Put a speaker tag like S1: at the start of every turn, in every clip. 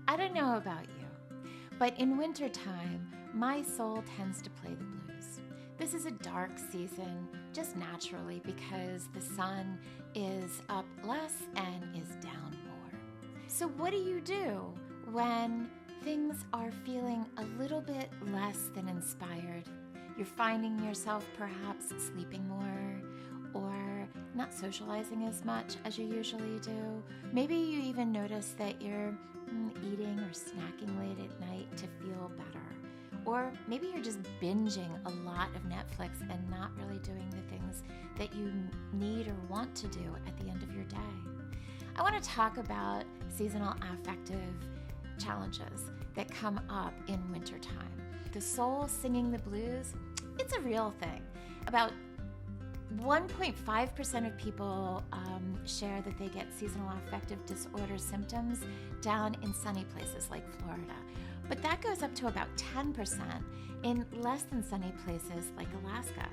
S1: I don't know about you, but in wintertime, my soul tends to play the blues. This is a dark season just naturally because the sun is up less and is down more. So what do you do when things are feeling a little bit less than inspired? You're finding yourself perhaps sleeping more or not socializing as much as you usually do. Maybe you even notice that you're eating or snacking late at night to feel better. Or maybe you're just binging a lot of Netflix and not really doing the things that you need or want to do at the end of your day. I want to talk about seasonal affective challenges that come up in wintertime. The soul singing the blues, it's a real thing. About 1.5% of people share that they get seasonal affective disorder symptoms down in sunny places like Florida. But that goes up to about 10% in less than sunny places like Alaska.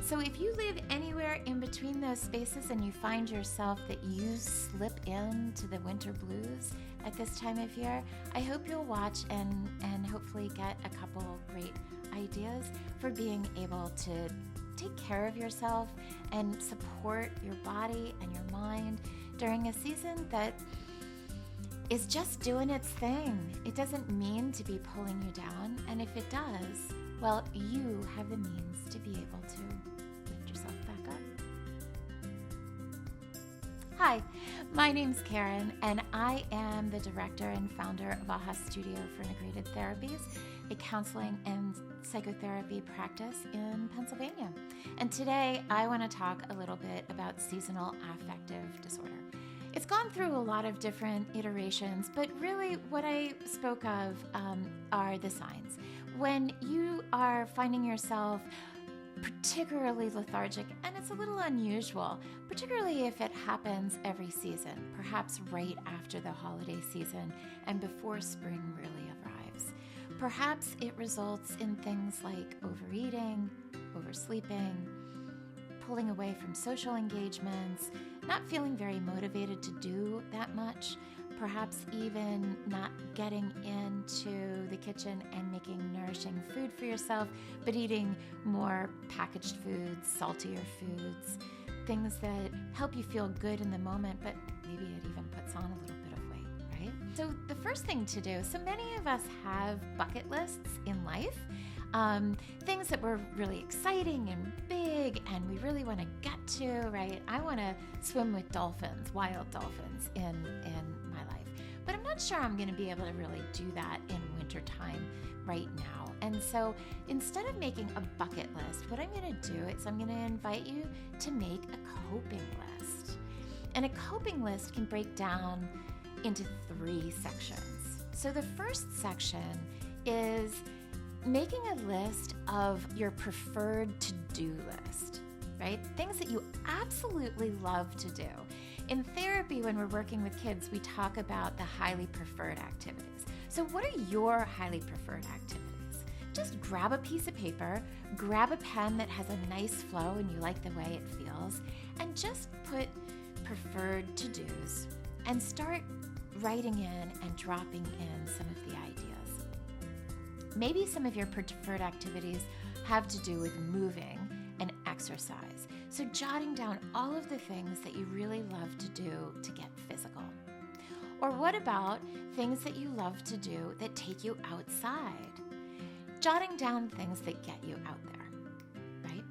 S1: So if you live anywhere in between those spaces and you find yourself that you slip into the winter blues at this time of year, I hope you'll watch and hopefully get a couple great ideas for being able to take care of yourself and support your body and your mind during a season that is just doing its thing. It doesn't mean to be pulling you down, and if it does, well, you have the means to be able to lift yourself back up. Hi, my name's Karen, and I am the director and founder of AHA Studio for Integrated Therapies, a counseling and psychotherapy practice in Pennsylvania. And today I want to talk a little bit about seasonal affective disorder. It's gone through a lot of different iterations, but really what I spoke of are the signs. When you are finding yourself particularly lethargic, and it's a little unusual, particularly if it happens every season, perhaps right after the holiday season and before spring really arrives. Perhaps it results in things like overeating, oversleeping, pulling away from social engagements, not feeling very motivated to do that much, perhaps even not getting into the kitchen and making nourishing food for yourself, but eating more packaged foods, saltier foods, things that help you feel good in the moment, but maybe it even puts on a little bit of weight, right? So the first thing to do, so many of us have bucket lists in life, things that were really exciting and big and we really want to get to, right? I want to swim with dolphins, wild dolphins in my life. But I'm not sure I'm going to be able to really do that in wintertime right now. And so instead of making a bucket list, what I'm going to do is I'm going to invite you to make a coping list. And a coping list can break down into 3 sections. So the first section is making a list of your preferred to-do list, right? Things that you absolutely love to do. In therapy, when we're working with kids, we talk about the highly preferred activities. So what are your highly preferred activities? Just grab a piece of paper, grab a pen that has a nice flow and you like the way it feels, and just put preferred to-dos and start writing in and dropping in some of the ideas. Maybe some of your preferred activities have to do with moving and exercise. So jotting down all of the things that you really love to do to get physical. Or what about things that you love to do that take you outside? Jotting down things that get you out there, right?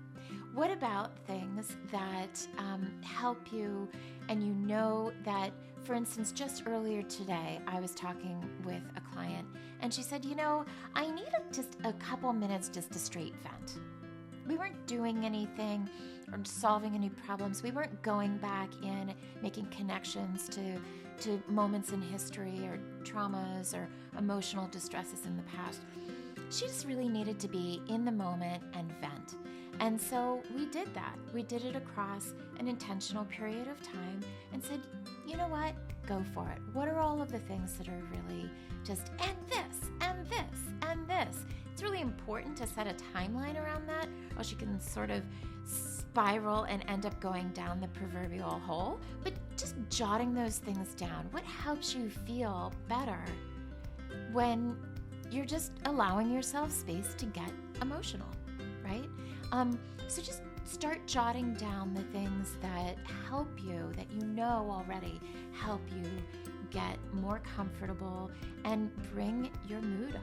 S1: What about things that help you and you know that, for instance, just earlier today, I was talking with a client and she said, I need just a couple minutes just to straight vent. We weren't doing anything or solving any problems. We weren't going back in, making connections to moments in history or traumas or emotional distresses in the past. She just really needed to be in the moment and vent. And so we did that. We did it across an intentional period of time and said, you know what? Go for it. What are all of the things that are really just, and this, and this, and this? It's really important to set a timeline around that, or else you can sort of spiral and end up going down the proverbial hole. But just jotting those things down, what helps you feel better when you're just allowing yourself space to get emotional, right? So just start jotting down the things that help you, that you know already help you get more comfortable and bring your mood up.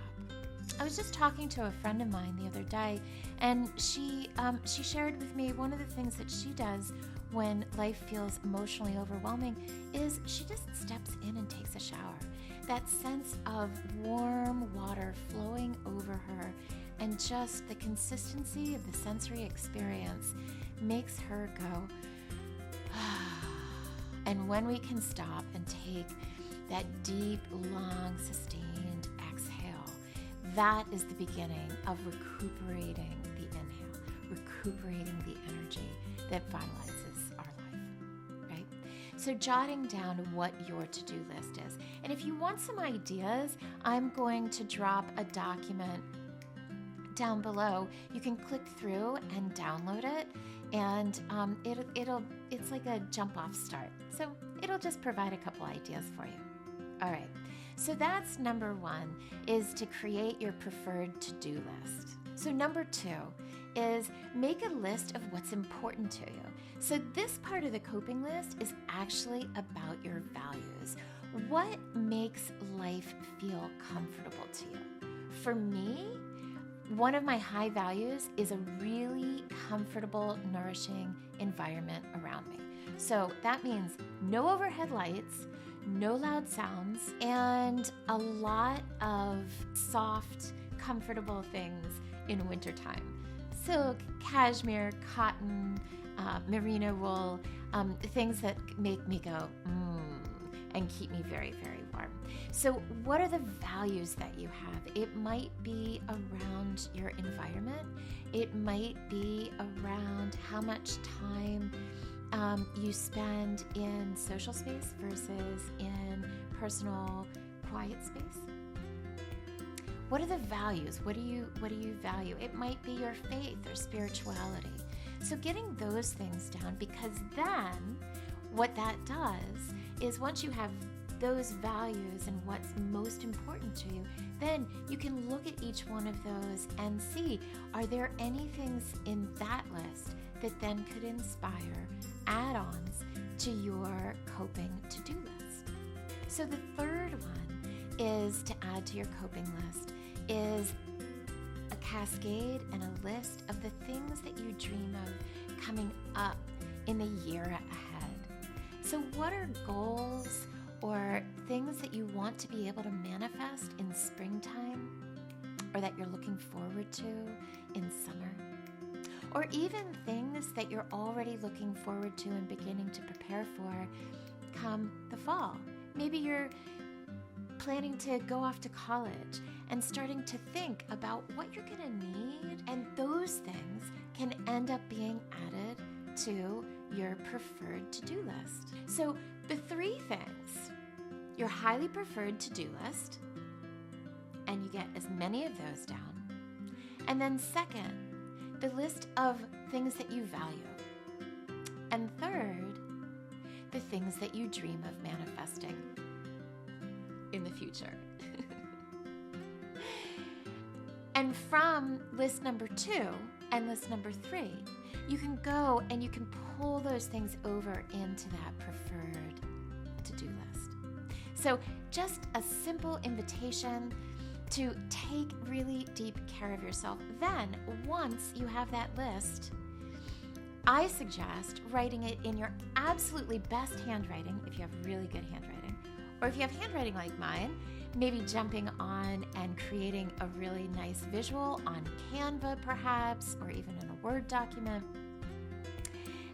S1: I was just talking to a friend of mine the other day, and she shared with me one of the things that she does when life feels emotionally overwhelming is she just steps in and takes a shower. That sense of warm water flowing over her and just the consistency of the sensory experience makes her go, and when we can stop and take that deep, long, sustained exhale, that is the beginning of recuperating the inhale, recuperating the energy that vitalizes our life, right? So jotting down what your to-do list is. And if you want some ideas, I'm going to drop a document down below. You can click through and download it, and it's like a jump-off start. So it'll just provide a couple ideas for you. All right, so that's number one, is to create your preferred to-do list. So number two is make a list of what's important to you. So this part of the coping list is actually about your values. What makes life feel comfortable to you? For me, one of my high values is a really comfortable, nourishing environment around me. So that means no overhead lights, no loud sounds, and a lot of soft, comfortable things in wintertime. Silk, cashmere, cotton, merino wool, things that make me go, and keep me very, very warm. So what are the values that you have? It might be around your environment. It might be around how much time you spend in social space versus in personal, quiet space. What are the values? What do you value? It might be your faith or spirituality. So getting those things down, because then what that does is once you have those values and what's most important to you, then you can look at each one of those and see, are there any things in that list that then could inspire add-ons to your coping to-do list? So the third one is to add to your coping list is a cascade and a list of the things that you dream of coming up in the year ahead. So what are goals or things that you want to be able to manifest in springtime, or that you're looking forward to in summer? Or even things that you're already looking forward to and beginning to prepare for come the fall. Maybe you're planning to go off to college and starting to think about what you're going to need, and those things can end up being added to your preferred to-do list. So the three things, your highly preferred to-do list, and you get as many of those down. And then second, the list of things that you value. And third, the things that you dream of manifesting in the future. And from list number 2 and list number 3, you can go and you can pull those things over into that preferred to-do list. So just a simple invitation to take really deep care of yourself. Then, once you have that list, I suggest writing it in your absolutely best handwriting, if you have really good handwriting, or if you have handwriting like mine, maybe jumping on and creating a really nice visual on Canva perhaps, or even in a Word document,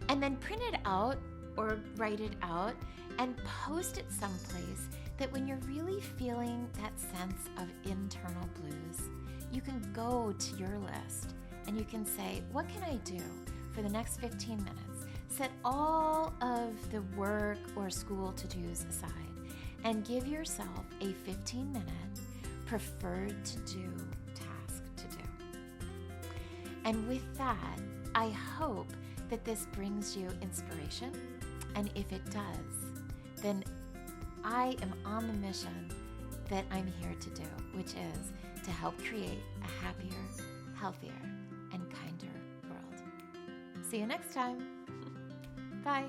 S1: and then print it out or write it out and post it someplace that when you're really feeling that sense of internal blues, you can go to your list and you can say, what can I do for the next 15 minutes? Set all of the work or school to-dos aside and give yourself a 15-minute preferred to-do task to do. And with that, I hope that this brings you inspiration. And if it does, then I am on the mission that I'm here to do, which is to help create a happier, healthier, and kinder world. See you next time. Bye.